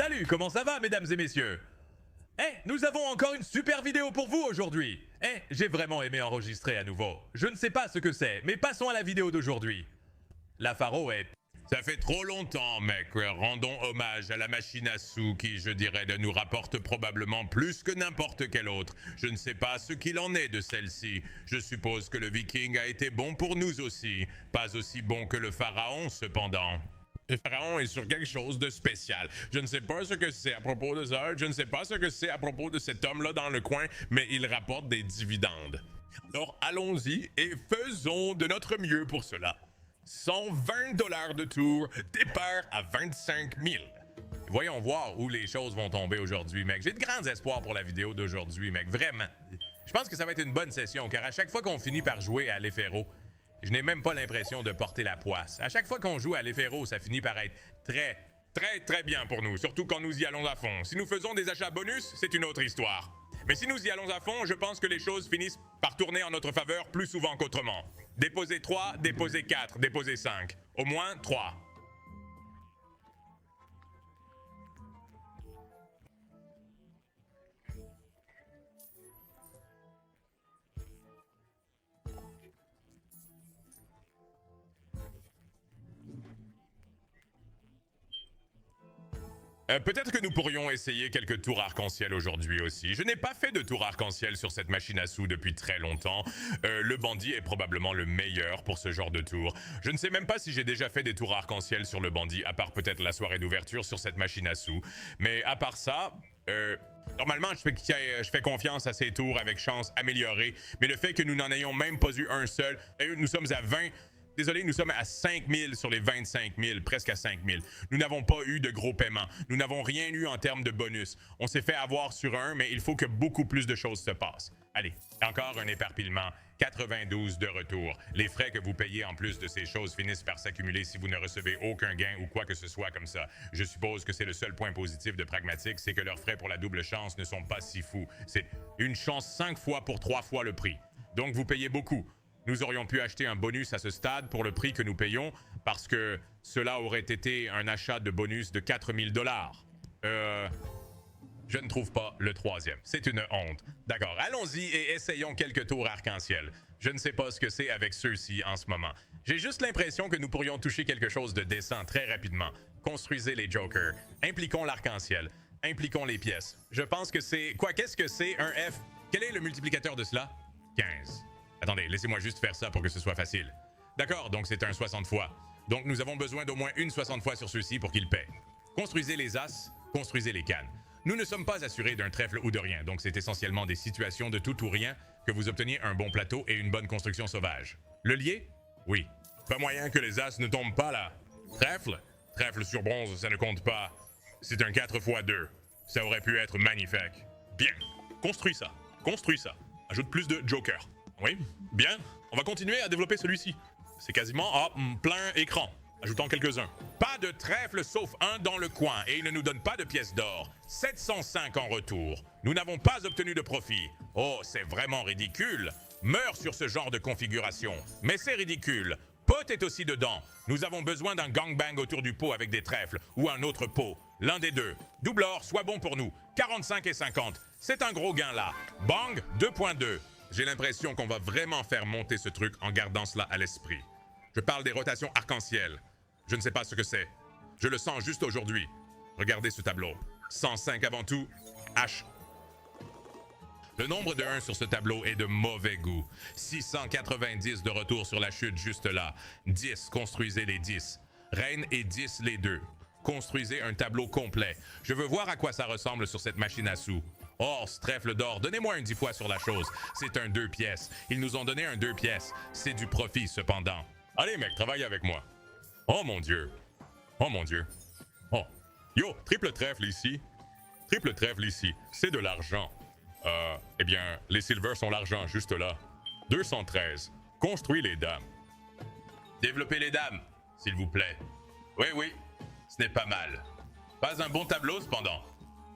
Salut, comment ça va, mesdames et messieurs? Nous avons encore une super vidéo pour vous aujourd'hui. J'ai vraiment aimé enregistrer à nouveau. Je ne sais pas ce que c'est, mais passons à la vidéo d'aujourd'hui. La Pharo est... Ça fait trop longtemps, mec. Rendons hommage à la machine à sous qui, je dirais, nous rapporte probablement plus que n'importe quelle autre. Je ne sais pas ce qu'il en est de celle-ci. Je suppose que le Viking a été bon pour nous aussi. Pas aussi bon que le pharaon, cependant. Le pharaon est sur quelque chose de spécial. Je ne sais pas ce que c'est à propos de ça. Je ne sais pas ce que c'est à propos de cet homme-là dans le coin, mais il rapporte des dividendes. Alors allons-y et faisons de notre mieux pour cela. 120 $ de tour, départ à 25 000. Voyons voir où les choses vont tomber aujourd'hui, mec. J'ai de grands espoirs pour la vidéo d'aujourd'hui, mec. Vraiment. Je pense que ça va être une bonne session, car à chaque fois qu'on finit par jouer à l'Eféro, je n'ai même pas l'impression de porter la poisse. À chaque fois qu'on joue à l'Eféro, ça finit par être très bien pour nous, surtout quand nous y allons à fond. Si nous faisons des achats bonus, c'est une autre histoire. Mais si nous y allons à fond, je pense que les choses finissent par tourner en notre faveur plus souvent qu'autrement. Déposer 3, déposer 4, déposer 5. Au moins 3. Peut-être que nous pourrions essayer quelques tours arc-en-ciel aujourd'hui aussi. Je n'ai pas fait de tour arc-en-ciel sur cette machine à sous depuis très longtemps. Le bandit est probablement le meilleur pour ce genre de tour. Je ne sais même pas si j'ai déjà fait des tours arc-en-ciel sur le bandit, à part peut-être la soirée d'ouverture sur cette machine à sous. Mais à part ça, normalement, je fais confiance à ces tours avec chance améliorée. Mais le fait que nous n'en ayons même pas eu un seul, nous sommes à 20... Désolé, nous sommes à 5 000 sur les 25 000, presque à 5 000. Nous n'avons pas eu de gros paiements. Nous n'avons rien eu en termes de bonus. On s'est fait avoir sur un, mais il faut que beaucoup plus de choses se passent. Allez, encore un éparpillement. 92 de retour. Les frais que vous payez en plus de ces choses finissent par s'accumuler si vous ne recevez aucun gain ou quoi que ce soit comme ça. Je suppose que c'est le seul point positif de Pragmatic, c'est que leurs frais pour la double chance ne sont pas si fous. C'est une chance 5 fois pour 3 fois le prix. Donc vous payez beaucoup. Nous aurions pu acheter un bonus à ce stade pour le prix que nous payons, parce que cela aurait été un achat de bonus de 4 000 $. Je ne trouve pas le troisième. C'est une honte. D'accord, allons-y et essayons quelques tours arc-en-ciel. Je ne sais pas ce que c'est avec ceux-ci en ce moment. J'ai juste l'impression que nous pourrions toucher quelque chose de décent très rapidement. Construisez les jokers. Impliquons l'arc-en-ciel. Impliquons les pièces. Je pense que c'est... Quoi, qu'est-ce que c'est un F? Quel est le multiplicateur de cela? 15. Attendez, laissez-moi juste faire ça pour que ce soit facile. D'accord, donc c'est un 60 fois. Donc nous avons besoin d'au moins une 60 fois sur ceux-ci pour qu'ils paient. Construisez les as, construisez les cannes. Nous ne sommes pas assurés d'un trèfle ou de rien, donc c'est essentiellement des situations de tout ou rien que vous obteniez un bon plateau et une bonne construction sauvage. Le lier? Oui. Pas moyen que les as ne tombent pas là. Trèfle? Trèfle sur bronze, ça ne compte pas. C'est un 4 x 2. Ça aurait pu être magnifique. Bien. Construis ça. Construis ça. Ajoute plus de jokers. Oui, bien. On va continuer à développer celui-ci. C'est quasiment plein écran. Ajoutons quelques-uns. Pas de trèfle sauf un dans le coin et il ne nous donne pas de pièces d'or. 705 en retour. Nous n'avons pas obtenu de profit. Oh, c'est vraiment ridicule. Meurs sur ce genre de configuration. Mais c'est ridicule. Pot est aussi dedans. Nous avons besoin d'un gangbang autour du pot avec des trèfles ou un autre pot. L'un des deux. Double or, soit bon pour nous. 45 et 50. C'est un gros gain là. Bang, 2.2. J'ai l'impression qu'on va vraiment faire monter ce truc en gardant cela à l'esprit. Je parle des rotations arc-en-ciel. Je ne sais pas ce que c'est. Je le sens juste aujourd'hui. Regardez ce tableau. 105 avant tout. H. Le nombre de 1 sur ce tableau est de mauvais goût. 690 de retour sur la chute juste là. 10, construisez les 10. Reine et 10 les deux. Construisez un tableau complet. Je veux voir à quoi ça ressemble sur cette machine à sous. Or, ce trèfle d'or, donnez-moi un 10 fois sur la chose. C'est un 2 pièces. Ils nous ont donné un 2 pièces. C'est du profit, cependant. Allez, mec, travaille avec moi. Oh mon Dieu. Oh mon Dieu. Oh. Yo, triple trèfle ici. Triple trèfle ici. C'est de l'argent. Eh bien, les silvers sont l'argent, juste là. 213. Construis les dames. Développez les dames, s'il vous plaît. Oui, ce n'est pas mal. Pas un bon tableau, cependant.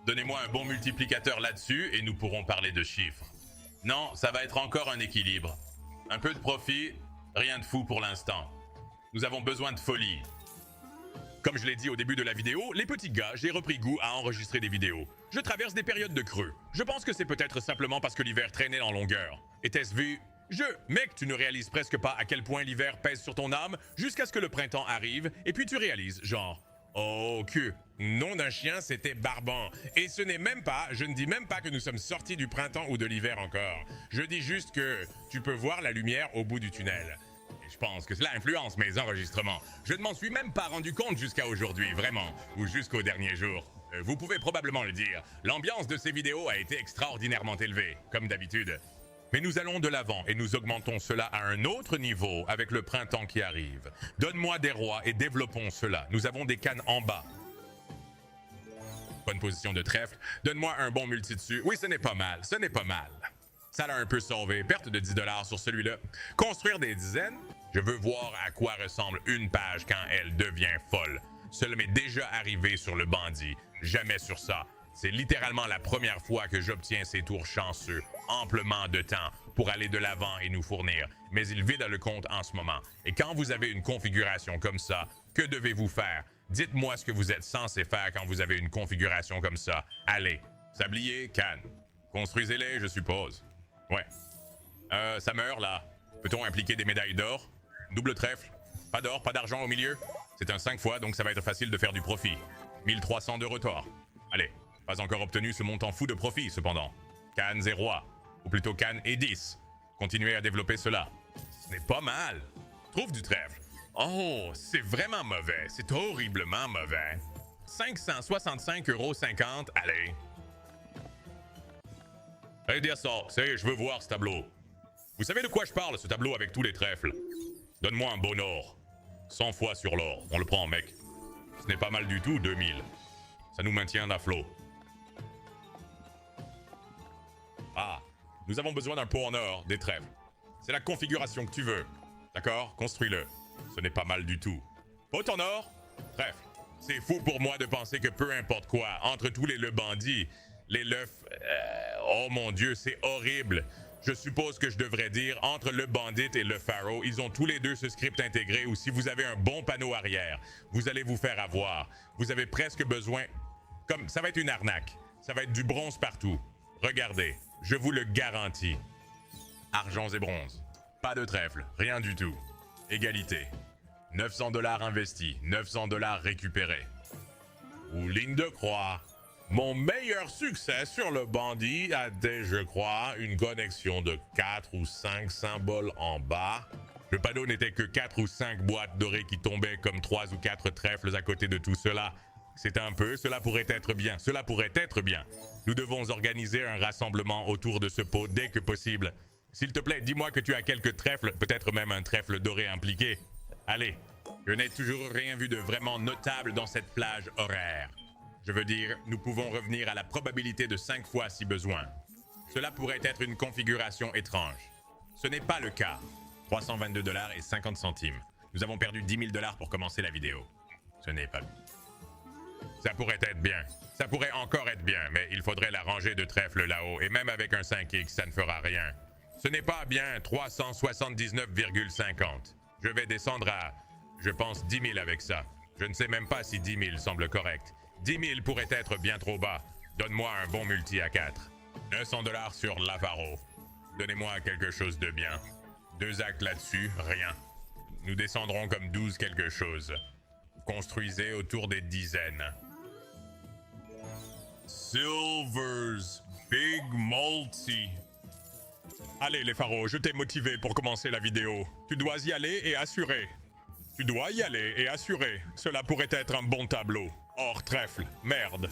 Donnez-moi un bon multiplicateur là-dessus et nous pourrons parler de chiffres. Non, ça va être encore un équilibre. Un peu de profit, rien de fou pour l'instant. Nous avons besoin de folie. Comme je l'ai dit au début de la vidéo, les petits gars, j'ai repris goût à enregistrer des vidéos. Je traverse des périodes de creux. Je pense que c'est peut-être simplement parce que l'hiver traînait en longueur. Était-ce vu? Mec, tu ne réalises presque pas à quel point l'hiver pèse sur ton âme jusqu'à ce que le printemps arrive, et puis tu réalises, genre, oh que, nom d'un chien, c'était Barbant. Et ce n'est même pas, je ne dis même pas que nous sommes sortis du printemps ou de l'hiver encore. Je dis juste que tu peux voir la lumière au bout du tunnel. Et je pense que cela influence mes enregistrements. Je ne m'en suis même pas rendu compte jusqu'à aujourd'hui, vraiment, ou jusqu'au dernier jour. Vous pouvez probablement le dire, l'ambiance de ces vidéos a été extraordinairement élevée, comme d'habitude. Mais nous allons de l'avant et nous augmentons cela à un autre niveau avec le printemps qui arrive. Donne-moi des rois et développons cela. Nous avons des cannes en bas. Bonne position de trèfle. Donne-moi un bon multi dessus. Oui, ce n'est pas mal, ce n'est pas mal. Ça l'a un peu sauvé. Perte de 10 $ sur celui-là. Construire des dizaines. Je veux voir à quoi ressemble une page quand elle devient folle. Cela m'est déjà arrivé sur le bandit. Jamais sur ça. C'est littéralement la première fois que j'obtiens ces tours chanceux, amplement de temps pour aller de l'avant et nous fournir, mais il vide le compte en ce moment. Et quand vous avez une configuration comme ça, que devez-vous faire? Dites-moi ce que vous êtes censé faire quand vous avez une configuration comme ça. Allez, sablier, canne. Construisez-les, je suppose. Ouais. Ça meurt là. Peut-on impliquer des médailles d'or? Double trèfle. Pas d'or, pas d'argent au milieu. C'est un 5 fois, donc ça va être facile de faire du profit. 1300 de retard. Allez. Pas encore obtenu ce montant fou de profit, cependant. Cannes et rois. Ou plutôt cannes et 10. Continuez à développer cela. Ce n'est pas mal. Trouve du trèfle. Oh, c'est vraiment mauvais. C'est horriblement mauvais. 565,50 €. Allez. Allez dire ça. Je veux voir ce tableau. Vous savez de quoi je parle, ce tableau avec tous les trèfles? Donne-moi un bon or. 100 fois sur l'or. On le prend, mec. Ce n'est pas mal du tout, 2000. Ça nous maintient à flot. Ah, nous avons besoin d'un pot en or, des trèfles. C'est la configuration que tu veux. D'accord? Construis-le. Ce n'est pas mal du tout. Pot en or? Trèfle. C'est fou pour moi de penser que peu importe quoi, entre tous le bandits, les leufs... oh mon Dieu, c'est horrible. Je suppose que je devrais dire, entre le bandit et le pharaoh, ils ont tous les deux ce script intégré ou si vous avez un bon panneau arrière, vous allez vous faire avoir. Vous avez presque besoin... Comme ça va être une arnaque. Ça va être du bronze partout. Regardez. Je vous le garantis. Argent et bronze. Pas de trèfle, rien du tout. Égalité. 900 $ investis, 900 $ récupérés. Ou ligne de croix. Mon meilleur succès sur le bandit a été, je crois, une connexion de 4 ou 5 symboles en bas. Le panneau n'était que 4 ou 5 boîtes dorées qui tombaient comme 3 ou 4 trèfles à côté de tout cela. C'est un peu, cela pourrait être bien, cela pourrait être bien. Nous devons organiser un rassemblement autour de ce pot dès que possible. S'il te plaît, dis-moi que tu as quelques trèfles, peut-être même un trèfle doré impliqué. Allez, je n'ai toujours rien vu de vraiment notable dans cette plage horaire. Je veux dire, nous pouvons revenir à la probabilité de 5 fois si besoin. Cela pourrait être une configuration étrange. Ce n'est pas le cas. 322 $ et 50 centimes. Nous avons perdu 10 000 $ pour commencer la vidéo. Ce n'est pas... Ça pourrait être bien. Ça pourrait encore être bien, mais il faudrait la rangée de trèfle là-haut, et même avec un 5X, ça ne fera rien. Ce n'est pas bien 379,50. Je vais descendre à, je pense, 10 000 avec ça. Je ne sais même pas si 10 000 semble correct. 10 000 pourrait être bien trop bas. Donne-moi un bon multi à 4. 900 $ sur l'Avaro. Donnez-moi quelque chose de bien. 2 actes là-dessus, rien. Nous descendrons comme 12 quelque chose. Construisez autour des dizaines. Silver's Big Multi. Allez les pharaons, je t'ai motivé pour commencer la vidéo. Tu dois y aller et assurer. Tu dois y aller et assurer. Cela pourrait être un bon tableau. Or trèfle, merde.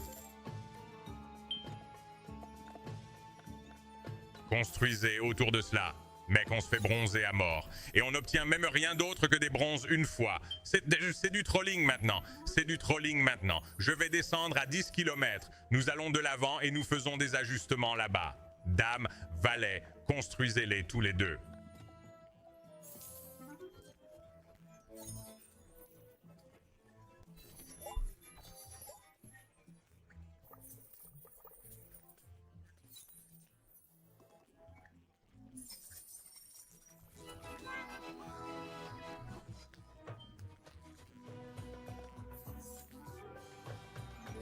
Construisez autour de cela. Mec, on se fait bronzer à mort. Et on n'obtient même rien d'autre que des bronzes une fois. C'est du trolling maintenant. C'est du trolling maintenant. Je vais descendre à 10 km. Nous allons de l'avant et nous faisons des ajustements là-bas. Dames, valets, construisez-les tous les deux.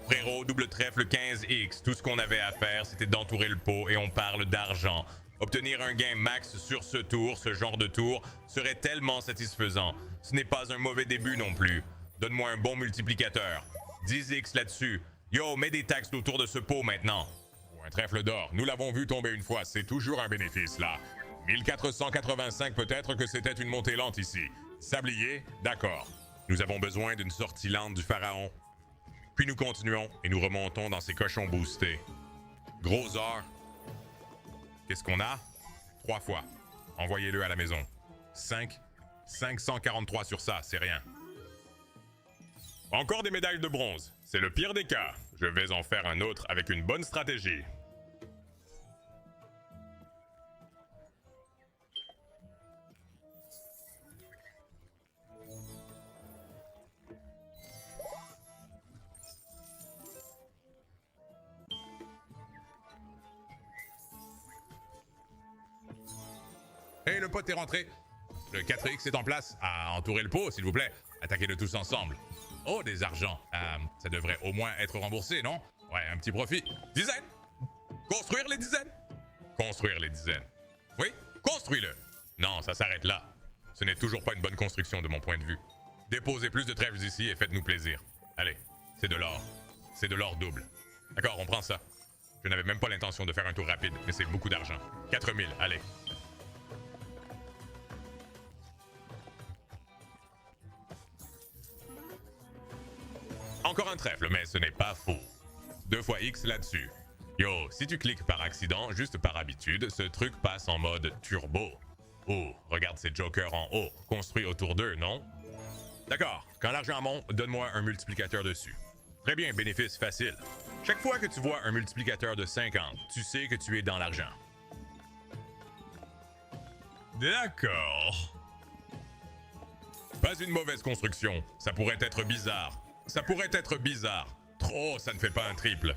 Frérot, double trèfle 15x. Tout ce qu'on avait à faire, c'était d'entourer le pot et on parle d'argent. Obtenir un gain max sur ce tour, ce genre de tour, serait tellement satisfaisant. Ce n'est pas un mauvais début non plus. Donne-moi un bon multiplicateur. 10x là-dessus. Yo, mets des taxes autour de ce pot maintenant. Ou un trèfle d'or. Nous l'avons vu tomber une fois, c'est toujours un bénéfice là. 1485, peut-être que c'était une montée lente ici. Sablier, d'accord. Nous avons besoin d'une sortie lente du pharaon. Puis nous continuons et nous remontons dans ces cochons boostés. Gros or. Qu'est-ce qu'on a? 3 fois. Envoyez-le à la maison. 543 sur ça, c'est rien. Encore des médailles de bronze. C'est le pire des cas. Je vais en faire un autre avec une bonne stratégie. Hey, le pote est rentré. Le 4X est en place. À entourer le pot, s'il vous plaît. Attaquez-le tous ensemble. Oh, des argents. Ça devrait au moins être remboursé, non? Ouais, un petit profit. Dizaines? Construire les dizaines? Construire les dizaines. Oui, construis-le. Non, ça s'arrête là. Ce n'est toujours pas une bonne construction de mon point de vue. Déposez plus de trèfles ici et faites-nous plaisir. Allez, c'est de l'or. C'est de l'or double. D'accord, on prend ça. Je n'avais même pas l'intention de faire un tour rapide, mais c'est beaucoup d'argent. 4000, allez. Encore un trèfle, mais ce n'est pas faux. 2 fois X là-dessus. Yo, si tu cliques par accident, juste par habitude, ce truc passe en mode turbo. Oh, regarde ces jokers en haut, construits autour d'eux, non? D'accord, quand l'argent monte, donne-moi un multiplicateur dessus. Très bien, bénéfice facile. Chaque fois que tu vois un multiplicateur de 50, tu sais que tu es dans l'argent. D'accord. Pas une mauvaise construction, ça pourrait être bizarre. Ça pourrait être bizarre. Trop, ça ne fait pas un triple.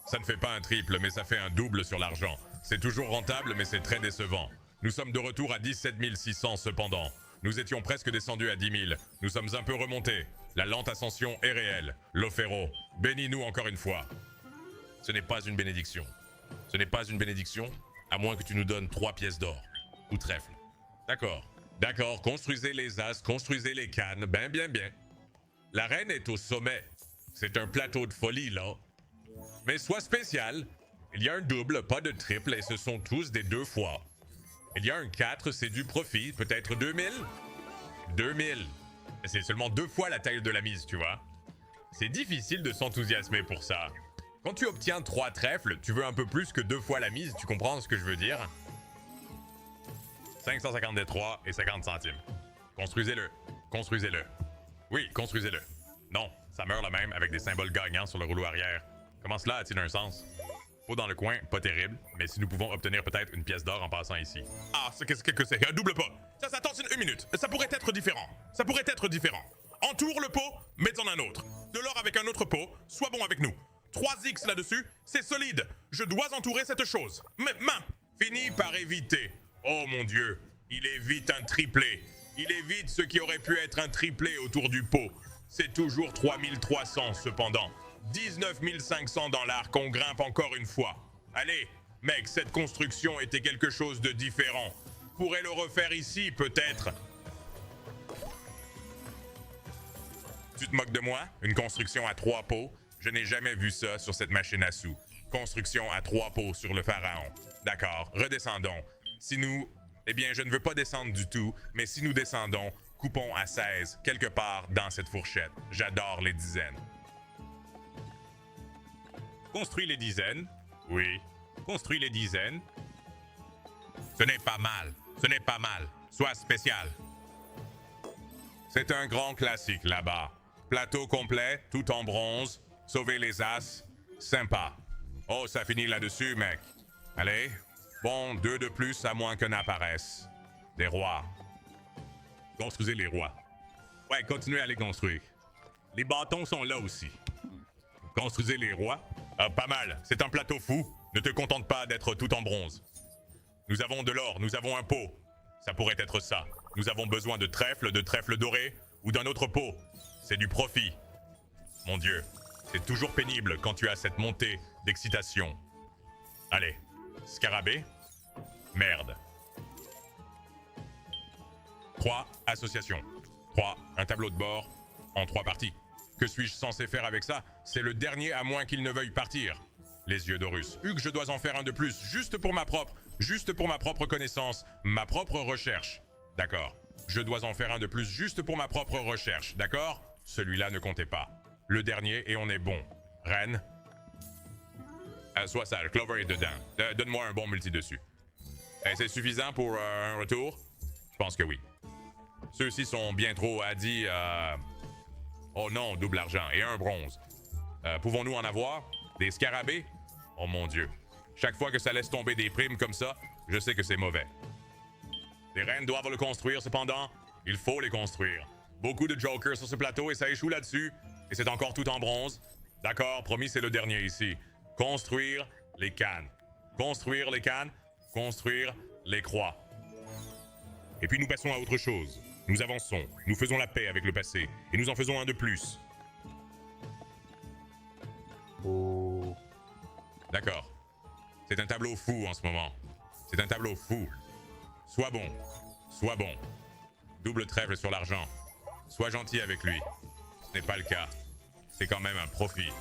Ça ne fait pas un triple, mais ça fait un double sur l'argent. C'est toujours rentable, mais c'est très décevant. Nous sommes de retour à 17 600 cependant. Nous étions presque descendus à 10 000. Nous sommes un peu remontés. La lente ascension est réelle. Lofero, bénis-nous encore une fois. Ce n'est pas une bénédiction. Ce n'est pas une bénédiction, à moins que tu nous donnes 3 pièces d'or. Ou trèfle. D'accord. D'accord, construisez les as, construisez les cannes. Ben, bien. La reine est au sommet. C'est un plateau de folie, là. Mais sois spécial. Il y a un double, pas de triple, et ce sont tous des 2 fois. Il y a un 4, c'est du profit, peut-être 2000? 2000. C'est seulement 2 fois la taille de la mise, tu vois. C'est difficile de s'enthousiasmer pour ça. Quand tu obtiens 3 trèfles, tu veux un peu plus que 2 fois la mise, tu comprends ce que je veux dire? 553 et 50 centimes. Construisez-le. Construisez-le. Oui, construisez-le. Non, ça meurt le même avec des symboles gagnants sur le rouleau arrière. Comment cela a-t-il un sens? Pot dans le coin, pas terrible, mais si nous pouvons obtenir peut-être une pièce d'or en passant ici. Ah, qu'est-ce que c'est? Un double pot. Ça attends une minute. Ça pourrait être différent. Ça pourrait être différent. Entoure le pot, mets-en un autre. De l'or avec un autre pot, sois bon avec nous. 3x là-dessus, c'est solide. Je dois entourer cette chose. Main. Fini par éviter. Oh mon Dieu, il évite un triplé. Il évite ce qui aurait pu être un triplé autour du pot. C'est toujours 3300 cependant. 19 500 dans l'arc, on grimpe encore une fois. Allez, mec, cette construction était quelque chose de différent. Pourrait le refaire ici, peut-être. Tu te moques de moi? Une construction à 3 pots? Je n'ai jamais vu ça sur cette machine à sous. Construction à 3 pots sur le pharaon. D'accord, redescendons. Si nous... Eh bien, je ne veux pas descendre du tout, mais si nous descendons, coupons à 16, quelque part dans cette fourchette. J'adore les dizaines. Construis les dizaines. Oui. Construis les dizaines. Ce n'est pas mal. Ce n'est pas mal. Sois spécial. C'est un grand classique là-bas. Plateau complet, tout en bronze. Sauver les as. Sympa. Oh, ça finit là-dessus, mec. Allez. Bon, 2 de plus à moins que n'apparaissent. Des rois. Construisez les rois. Ouais, continuez à les construire. Les bâtons sont là aussi. Construisez les rois. Ah, pas mal. C'est un plateau fou. Ne te contente pas d'être tout en bronze. Nous avons de l'or, nous avons un pot. Ça pourrait être ça. Nous avons besoin de trèfles dorés ou d'un autre pot. C'est du profit. Mon Dieu, C'est toujours pénible quand tu as cette montée d'excitation. Allez, scarabée. Merde. 3, association. 3, un tableau de bord en 3 parties. Que suis-je censé faire avec ça? C'est le dernier à moins qu'il ne veuille partir. Les yeux d'Horus. Hugues, je dois en faire un de plus, juste pour ma propre connaissance, ma propre recherche. D'accord. Je dois en faire un de plus, juste pour ma propre recherche. D'accord? Celui-là ne comptait pas. Le dernier, et on est bon. Reine. Sois sale, Clover est dedans. Donne-moi un bon multi dessus. C'est suffisant pour un retour? Je pense que oui. Ceux-ci sont bien trop hadis. Oh non, double argent et un bronze. Pouvons-nous en avoir? Des scarabées? Oh mon Dieu. Chaque fois que ça laisse tomber des primes comme ça, je sais que c'est mauvais. Les reines doivent le construire cependant. Il faut les construire. Beaucoup de jokers sur ce plateau et ça échoue là-dessus. Et c'est encore tout en bronze. D'accord, promis, c'est le dernier ici. Construire les cannes. Construire les cannes. Construire les croix. Et puis nous passons à autre chose. Nous avançons, nous faisons la paix avec le passé, et nous en faisons un de plus. Oh. D'accord. C'est un tableau fou en ce moment. C'est un tableau fou. Sois bon. Sois bon. Double trèfle sur l'argent. Sois gentil avec lui. Ce n'est pas le cas. C'est quand même un profit.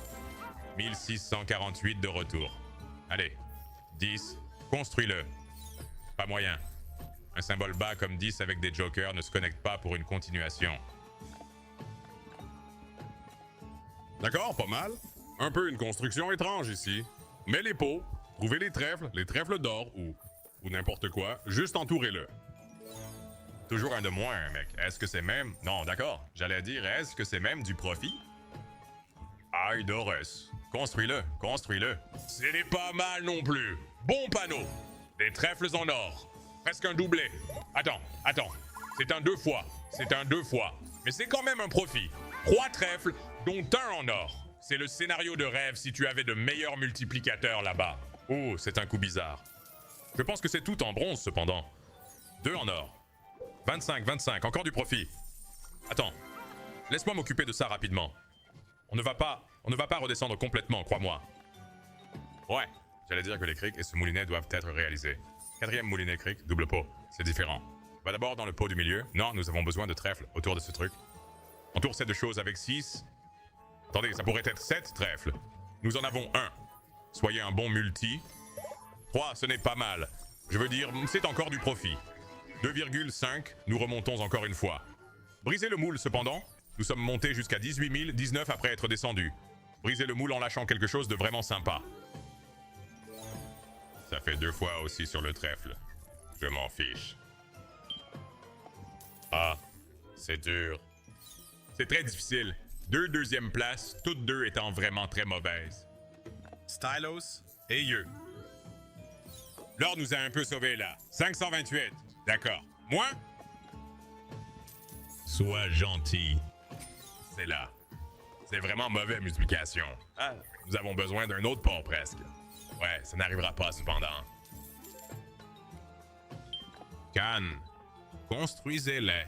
1648 de retour. Allez. 10. Construis-le. Pas moyen. Un symbole bas comme 10 avec des jokers ne se connecte pas pour une continuation. D'accord, pas mal. Un peu une construction étrange ici. Mais les pots, trouvez les trèfles d'or ou n'importe quoi, juste entourez-le. Toujours un de moins, mec. Est-ce que c'est même... Non, d'accord. J'allais dire, est-ce que c'est même du profit? Aïe d'Horus. Construis-le, construis-le. Ce n'est pas mal non plus. Bon panneau. Des trèfles en or. Presque un doublé. Attends. C'est un 2 fois. Mais c'est quand même un profit. 3 trèfles, dont un en or. C'est le scénario de rêve si tu avais de meilleurs multiplicateurs là-bas. Oh, c'est un coup bizarre. Je pense que c'est tout en bronze cependant. 2 en or. 25, encore du profit. Attends. Laisse-moi m'occuper de ça rapidement. On ne va pas redescendre complètement, crois-moi. Ouais, j'allais dire que les crics et ce moulinet doivent être réalisés. 4e moulinet cric, double pot, c'est différent. Va d'abord dans le pot du milieu. Non, nous avons besoin de trèfles autour de ce truc. Entoure cette chose avec 6. Attendez, ça pourrait être 7 trèfles. Nous en avons 1. Soyez un bon multi. 3, ce n'est pas mal. Je veux dire, c'est encore du profit. 2,5, nous remontons encore une fois. Brisez le moule cependant. Nous sommes montés jusqu'à 18 019 après être descendus. Brisez le moule en lâchant quelque chose de vraiment sympa. Ça fait 2 fois aussi sur le trèfle. Je m'en fiche. Ah, c'est dur. C'est très difficile. 2 deuxièmes places, toutes 2 étant vraiment très mauvaises. Stylos et Yeux. L'or nous a un peu sauvés là. 528. D'accord. Moi? Sois gentil. C'est là. C'est vraiment mauvais multiplication. Ah, nous avons besoin d'un autre port presque. Ouais, ça n'arrivera pas cependant. Cannes, construisez-les.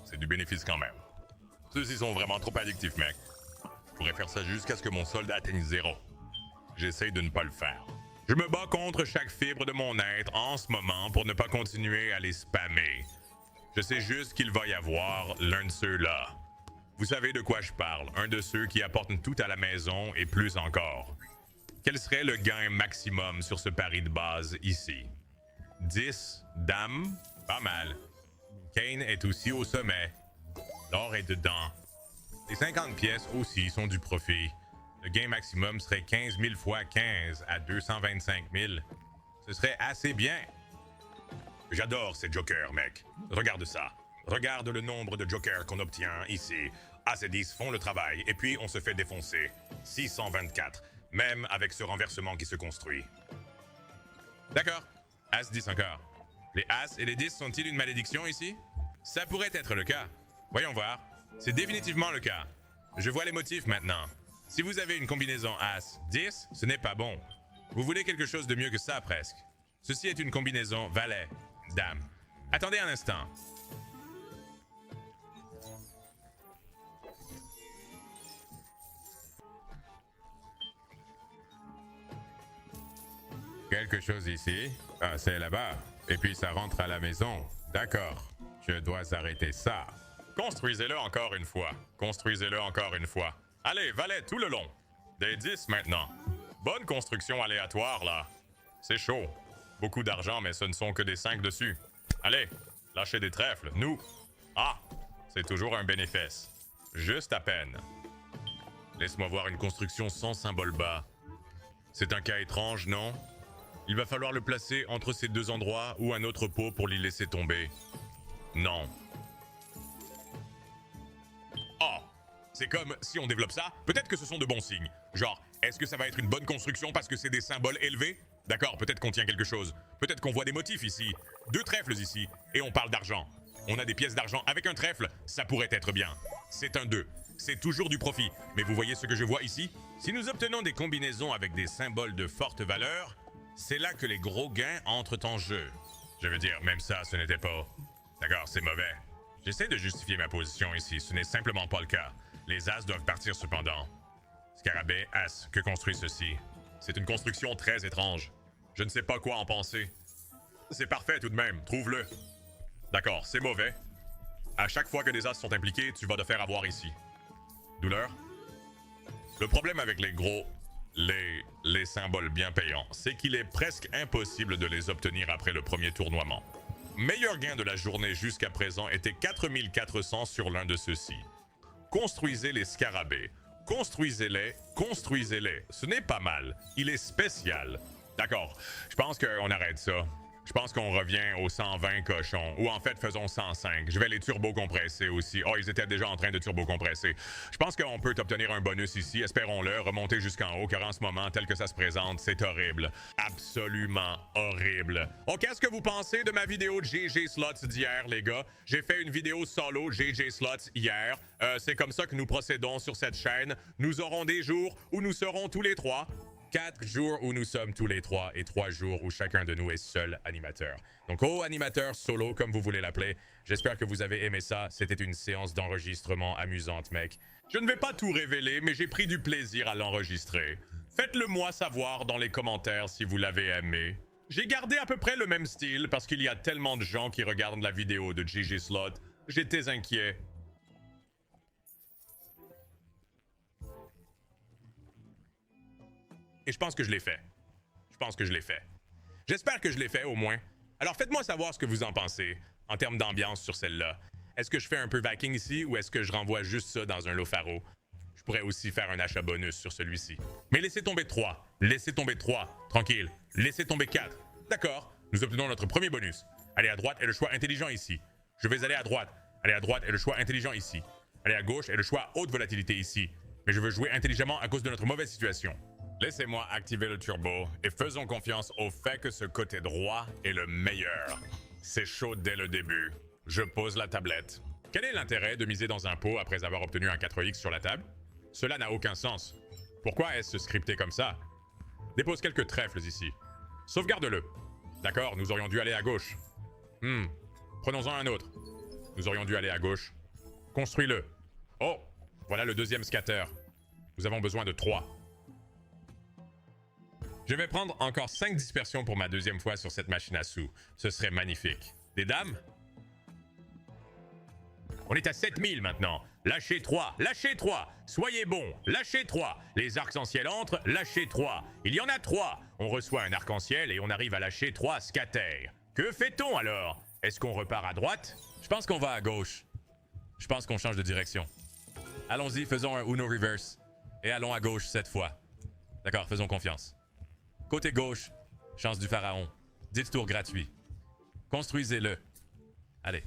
C'est du bénéfice quand même. Ceux-ci sont vraiment trop addictifs, mec. Je pourrais faire ça jusqu'à ce que mon solde atteigne 0. J'essaye de ne pas le faire. Je me bats contre chaque fibre de mon être en ce moment pour ne pas continuer à les spammer. Je sais juste qu'il va y avoir l'un de ceux-là. Vous savez de quoi je parle, un de ceux qui apportent tout à la maison et plus encore. Quel serait le gain maximum sur ce pari de base ici? 10, dames, pas mal. Kane est aussi au sommet. L'or est dedans. Les 50 pièces aussi sont du profit. Le gain maximum serait 15 000 fois 15 à 225 000. Ce serait assez bien. J'adore ces jokers, mec. Regarde ça. Regarde le nombre de jokers qu'on obtient ici. As-10 font le travail et puis on se fait défoncer. 624. Même avec ce renversement qui se construit. D'accord. As-10 encore. Les As et les 10 sont-ils une malédiction ici? Ça pourrait être le cas. Voyons voir. C'est définitivement le cas. Je vois les motifs maintenant. Si vous avez une combinaison As-10, ce n'est pas bon. Vous voulez quelque chose de mieux que ça, presque. Ceci est une combinaison Valet-Dame. Attendez un instant. Quelque chose ici. Ah, c'est là-bas. Et puis ça rentre à la maison. D'accord. Je dois arrêter ça. Construisez-le encore une fois. Construisez-le encore une fois. Allez, valet tout le long. Des 10 maintenant. Bonne construction aléatoire, là. C'est chaud. Beaucoup d'argent, mais ce ne sont que des 5 dessus. Allez, lâchez des trèfles, nous. Ah, c'est toujours un bénéfice. Juste à peine. Laisse-moi voir une construction sans symbole bas. C'est un cas étrange, non? Il va falloir le placer entre ces deux endroits ou un autre pot pour l'y laisser tomber. Non. Oh! C'est comme si on développe ça, peut-être que ce sont de bons signes. Genre, est-ce que ça va être une bonne construction parce que c'est des symboles élevés? D'accord, peut-être qu'on tient quelque chose. Peut-être qu'on voit des motifs ici. 2 trèfles ici. Et on parle d'argent. On a des pièces d'argent avec un trèfle, ça pourrait être bien. C'est un 2. C'est toujours du profit. Mais vous voyez ce que je vois ici? Si nous obtenons des combinaisons avec des symboles de forte valeur, c'est là que les gros gains entrent en jeu. Je veux dire, même ça, ce n'était pas... D'accord, c'est mauvais. J'essaie de justifier ma position ici, ce n'est simplement pas le cas. Les As doivent partir cependant. Scarabée, As, que construit ceci? C'est une construction très étrange. Je ne sais pas quoi en penser. C'est parfait tout de même, trouve-le. D'accord, c'est mauvais. À chaque fois que des As sont impliqués, tu vas te faire avoir ici. Douleur? Le problème avec les gros... Les symboles bien payants, c'est qu'il est presque impossible de les obtenir après le premier tournoiement. Meilleur gain de la journée jusqu'à présent était 4400 sur l'un de ceux-ci. Construisez les scarabées. Construisez-les, construisez-les. Ce n'est pas mal. Il est spécial. D'accord, je pense qu'on arrête ça. Je pense qu'on revient aux 120 cochons. Ou en fait, faisons 105. Je vais les turbo-compresser aussi. Oh, ils étaient déjà en train de turbo-compresser. Je pense qu'on peut obtenir un bonus ici, espérons-le, remonter jusqu'en haut, car en ce moment, tel que ça se présente, c'est horrible. Absolument horrible. Oh, qu'est-ce que vous pensez de ma vidéo de GG Slots d'hier, les gars? J'ai fait une vidéo solo GG Slots hier. C'est comme ça que nous procédons sur cette chaîne. Nous aurons des jours où nous serons tous les 3. 4 jours où nous sommes tous les 3 et 3 jours où chacun de nous est seul animateur. Donc, animateur solo, comme vous voulez l'appeler. J'espère que vous avez aimé ça. C'était une séance d'enregistrement amusante, mec. Je ne vais pas tout révéler, mais j'ai pris du plaisir à l'enregistrer. Faites-le moi savoir dans les commentaires si vous l'avez aimé. J'ai gardé à peu près le même style parce qu'il y a tellement de gens qui regardent la vidéo de GG Slot. J'étais inquiet. Et je pense que je l'ai fait. Je pense que je l'ai fait. J'espère que je l'ai fait, au moins. Alors, faites-moi savoir ce que vous en pensez, en termes d'ambiance sur celle-là. Est-ce que je fais un peu Viking ici, ou est-ce que je renvoie juste ça dans un lot pharo? Je pourrais aussi faire un achat bonus sur celui-ci. Mais laissez tomber 3. Laissez tomber 3. Tranquille. Laissez tomber 4. D'accord. Nous obtenons notre premier bonus. Aller à droite est le choix intelligent ici. Je vais aller à droite. Aller à droite est le choix intelligent ici. Aller à gauche est le choix haute volatilité ici. Mais je veux jouer intelligemment à cause de notre mauvaise situation. Laissez-moi activer le turbo et faisons confiance au fait que ce côté droit est le meilleur. C'est chaud dès le début. Je pose la tablette. Quel est l'intérêt de miser dans un pot après avoir obtenu un 4X sur la table? Cela n'a aucun sens. Pourquoi est-ce scripté comme ça? Dépose quelques trèfles ici. Sauvegarde-le. D'accord, nous aurions dû aller à gauche. Prenons-en un autre. Nous aurions dû aller à gauche. Construis-le. Oh, voilà le deuxième scatter. Nous avons besoin de 3. Je vais prendre encore 5 dispersions pour ma deuxième fois sur cette machine à sous. Ce serait magnifique. Des dames? On est à 7000 maintenant. Lâchez 3, lâchez 3. Soyez bons, lâchez 3. Les arcs-en-ciel entrent, lâchez 3. Il y en a 3. On reçoit un arc-en-ciel et on arrive à lâcher 3 scatter. Que fait-on alors? Est-ce qu'on repart à droite? Je pense qu'on va à gauche. Je pense qu'on change de direction. Allons-y, faisons un Uno Reverse. Et allons à gauche cette fois. D'accord, faisons confiance. Côté gauche, chance du pharaon. 10 tours gratuits. Construisez-le. Allez.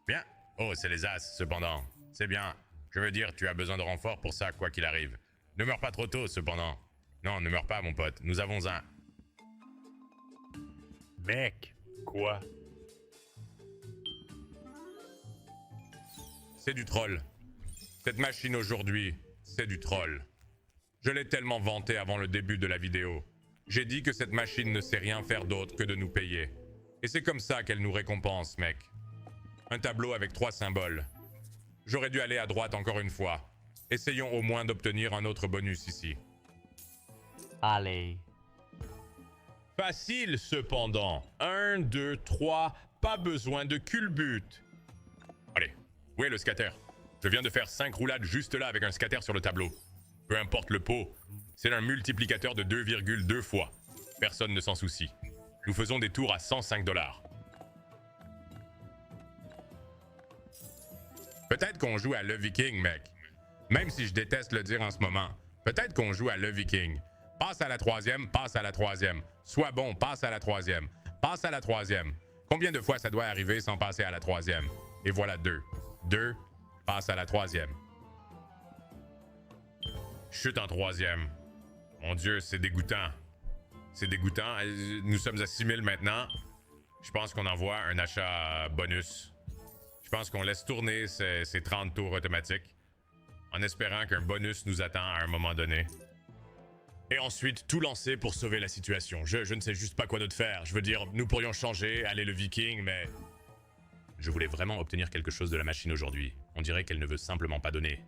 Bien. Oh, c'est les As, cependant. C'est bien. Je veux dire, tu as besoin de renfort pour ça, quoi qu'il arrive. Ne meurs pas trop tôt, cependant. Non, ne meurs pas, mon pote. Nous avons un... Mec, quoi? C'est du troll. Cette machine aujourd'hui, c'est du troll. Je l'ai tellement vanté avant le début de la vidéo. J'ai dit que cette machine ne sait rien faire d'autre que de nous payer. Et c'est comme ça qu'elle nous récompense, mec. Un tableau avec 3 symboles. J'aurais dû aller à droite encore une fois. Essayons au moins d'obtenir un autre bonus ici. Allez. Facile cependant. 1, 2, 3, pas besoin de culbute. Allez, où est le scatter? Je viens de faire 5 roulades juste là avec un scatter sur le tableau. Peu importe le pot, c'est un multiplicateur de 2,2 fois. Personne ne s'en soucie. Nous faisons des tours à 105 $. Peut-être qu'on joue à le Viking, mec. Même si je déteste le dire en ce moment. Peut-être qu'on joue à le Viking. Passe à la 3e, passe à la 3e. Sois bon, passe à la 3e. Passe à la 3e. Combien de fois ça doit arriver sans passer à la 3e? Et voilà 2. 2, passe à la 3e. Chute en 3e. Mon Dieu, c'est dégoûtant. C'est dégoûtant. Nous sommes à 6000 maintenant. Je pense qu'on envoie un achat bonus. Je pense qu'on laisse tourner ces 30 tours automatiques en espérant qu'un bonus nous attend à un moment donné. Et ensuite, tout lancer pour sauver la situation. Je ne sais juste pas quoi d'autre faire. Je veux dire, nous pourrions changer, aller le Viking, mais... Je voulais vraiment obtenir quelque chose de la machine aujourd'hui. On dirait qu'elle ne veut simplement pas donner.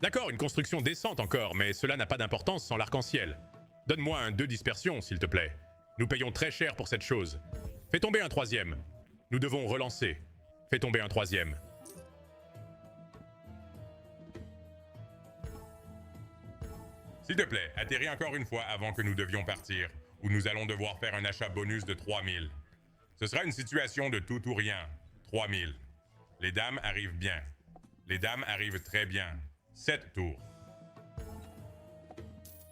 D'accord, une construction décente encore, mais cela n'a pas d'importance sans l'arc-en-ciel. Donne-moi un 2 dispersion, s'il te plaît. Nous payons très cher pour cette chose. Fais tomber un 3e. Nous devons relancer. Fais tomber un 3e. S'il te plaît, atterris encore une fois avant que nous devions partir, ou nous allons devoir faire un achat bonus de 3000. Ce sera une situation de tout ou rien. 3000. Les dames arrivent bien. Les dames arrivent très bien. 7 tours.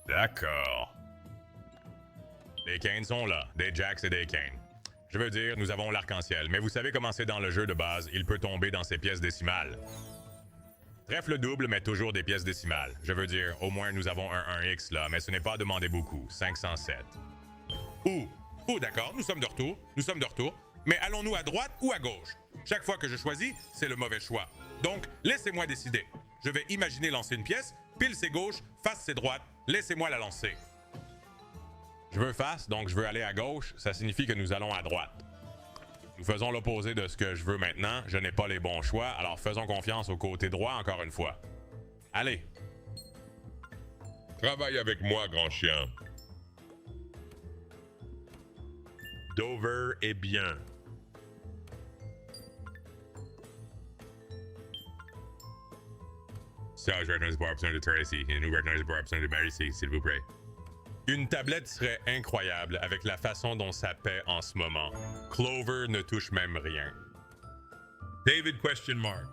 D'accord. Des Canes sont là, des Jacks et des Canes. Je veux dire, nous avons l'arc-en-ciel, mais vous savez comment c'est dans le jeu de base, il peut tomber dans ses pièces décimales. Trèfle double, mais toujours des pièces décimales. Je veux dire, au moins nous avons un 1x là, mais ce n'est pas demandé beaucoup. 507. D'accord, nous sommes de retour. Nous sommes de retour. Mais allons-nous à droite ou à gauche? Chaque fois que je choisis, c'est le mauvais choix. Donc, laissez-moi décider. Je vais imaginer lancer une pièce, pile c'est gauche, face c'est droite. Laissez-moi la lancer. Je veux face, donc je veux aller à gauche. Ça signifie que nous allons à droite. Nous faisons l'opposé de ce que je veux maintenant. Je n'ai pas les bons choix, alors faisons confiance au côté droit encore une fois. Allez. Travaille avec moi, grand chien. Dover est bien. Ça, je recognize pas option de terre ici. Et nous recognize pas option de mer ici, s'il vous plaît. Une tablette serait incroyable avec la façon dont ça paie en ce moment. Clover ne touche même rien. David question mark.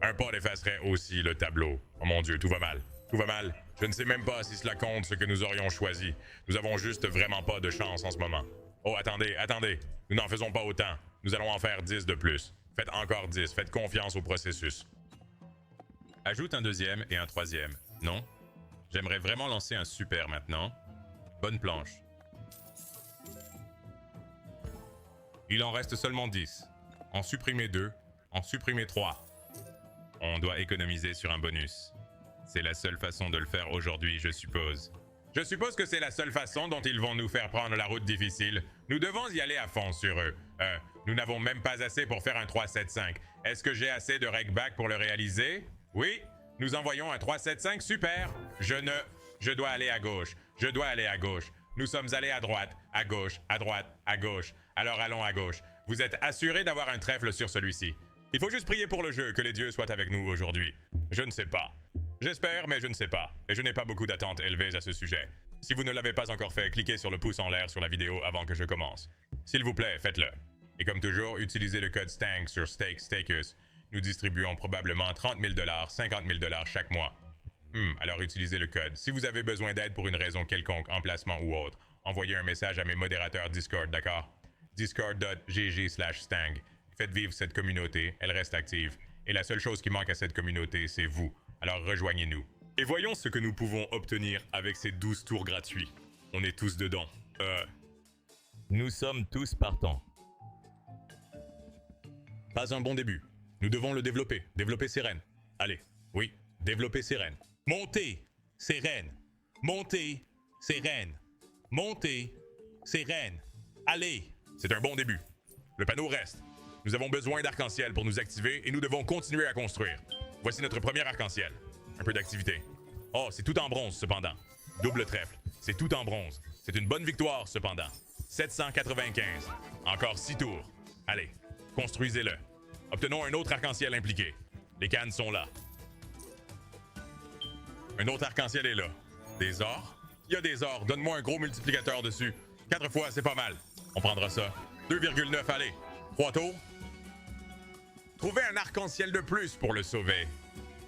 Un pas effacerait aussi le tableau. Oh mon Dieu, tout va mal. Tout va mal. Je ne sais même pas si cela compte ce que nous aurions choisi. Nous avons juste vraiment pas de chance en ce moment. Oh, attendez. Nous n'en faisons pas autant. Nous allons en faire 10 de plus. Faites encore 10. Faites confiance au processus. Ajoute un 2e et un 3e. Non? J'aimerais vraiment lancer un super maintenant. Bonne planche. Il en reste seulement 10. En supprimer 2. En supprimer 3. On doit économiser sur un bonus. C'est la seule façon de le faire aujourd'hui, je suppose. Je suppose que c'est la seule façon dont ils vont nous faire prendre la route difficile. Nous devons y aller à fond sur eux. Nous n'avons même pas assez pour faire un 3-7-5. Est-ce que j'ai assez de regback pour le réaliser? Oui, nous envoyons un 3-7-5, super. Je dois aller à gauche. Je dois aller à gauche. Nous sommes allés à droite, à gauche, à droite, à gauche. Alors allons à gauche. Vous êtes assurés d'avoir un trèfle sur celui-ci. Il faut juste prier pour le jeu, que les dieux soient avec nous aujourd'hui. Je ne sais pas. J'espère, mais je ne sais pas. Et je n'ai pas beaucoup d'attentes élevées à ce sujet. Si vous ne l'avez pas encore fait, cliquez sur le pouce en l'air sur la vidéo avant que je commence. S'il vous plaît, faites-le. Et comme toujours, utilisez le code STANK sur Stakes. Nous distribuons probablement 30 000 $, 50 000 $ chaque mois. Alors utilisez le code. Si vous avez besoin d'aide pour une raison quelconque, emplacement ou autre, envoyez un message à mes modérateurs Discord, d'accord? discord.gg/stang. Faites vivre cette communauté, elle reste active. Et la seule chose qui manque à cette communauté, c'est vous. Alors rejoignez-nous. Et voyons ce que nous pouvons obtenir avec ces 12 tours gratuits. On est tous dedans. Nous sommes tous partants. Pas un bon début. Nous devons le développer. Développer Sérène. Allez, oui, développer Sérène. Montez, Sérène. Montez, Sérène. Montez, Sérène. Allez, c'est un bon début. Le panneau reste. Nous avons besoin d'arc-en-ciel pour nous activer et nous devons continuer à construire. Voici notre premier arc-en-ciel. Un peu d'activité. Oh, c'est tout en bronze cependant. Double trèfle. C'est tout en bronze. C'est une bonne victoire cependant. 795. Encore 6 tours. Allez, construisez-le. Obtenons un autre arc-en-ciel impliqué. Les cannes sont là. Un autre arc-en-ciel est là. Des ors? Il y a des ors. Donne-moi un gros multiplicateur dessus. 4 fois, c'est pas mal. On prendra ça. 2,9, allez. 3 tours. Trouvez un arc-en-ciel de plus pour le sauver.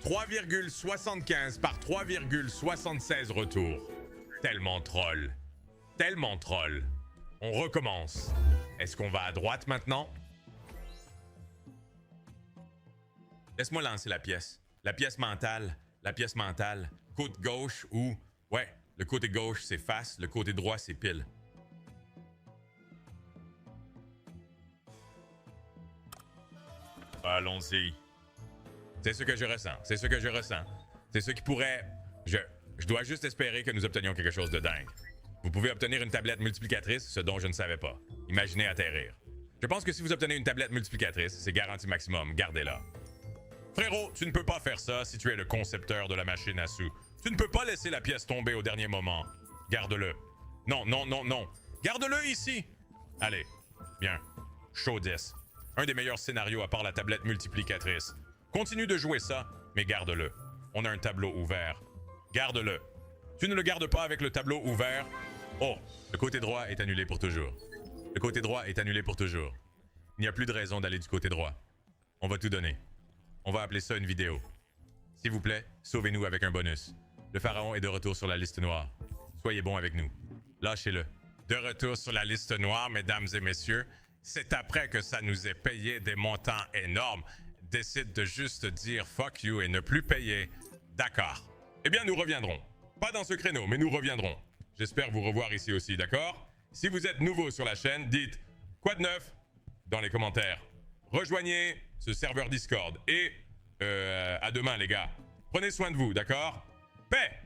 3,75 par 3,76 retours. Tellement troll. Tellement troll. On recommence. Est-ce qu'on va à droite maintenant? Laisse-moi lancer la pièce. La pièce mentale. La pièce mentale. Côte gauche ou... Ouais, le côté gauche, c'est face. Le côté droit, c'est pile. Allons-y. C'est ce que je ressens. C'est ce que je ressens. C'est ce qui pourrait... Je dois juste espérer que nous obtenions quelque chose de dingue. Vous pouvez obtenir une tablette multiplicatrice, ce dont je ne savais pas. Imaginez atterrir. Je pense que si vous obtenez une tablette multiplicatrice, c'est garantie maximum. Gardez-la. Frérot, tu ne peux pas faire ça si tu es le concepteur de la machine à sous. Tu ne peux pas laisser la pièce tomber au dernier moment. Garde-le. Non, non, non, non. Garde-le ici. Allez. Bien. Show 10. Un des meilleurs scénarios à part la tablette multiplicatrice. Continue de jouer ça, mais garde-le. On a un tableau ouvert. Garde-le. Tu ne le gardes pas avec le tableau ouvert. Oh, le côté droit est annulé pour toujours. Le côté droit est annulé pour toujours. Il n'y a plus de raison d'aller du côté droit. On va tout donner. On va appeler ça une vidéo. S'il vous plaît, sauvez-nous avec un bonus. Le pharaon est de retour sur la liste noire. Soyez bons avec nous. Lâchez-le. De retour sur la liste noire, mesdames et messieurs. C'est après que ça nous est payé des montants énormes. Décide de juste dire fuck you et ne plus payer. D'accord. Eh bien, nous reviendrons. Pas dans ce créneau, mais nous reviendrons. J'espère vous revoir ici aussi, d'accord? Si vous êtes nouveau sur la chaîne, dites quoi de neuf dans les commentaires. Rejoignez ce serveur Discord et à demain les gars. Prenez soin de vous, d'accord? Paix!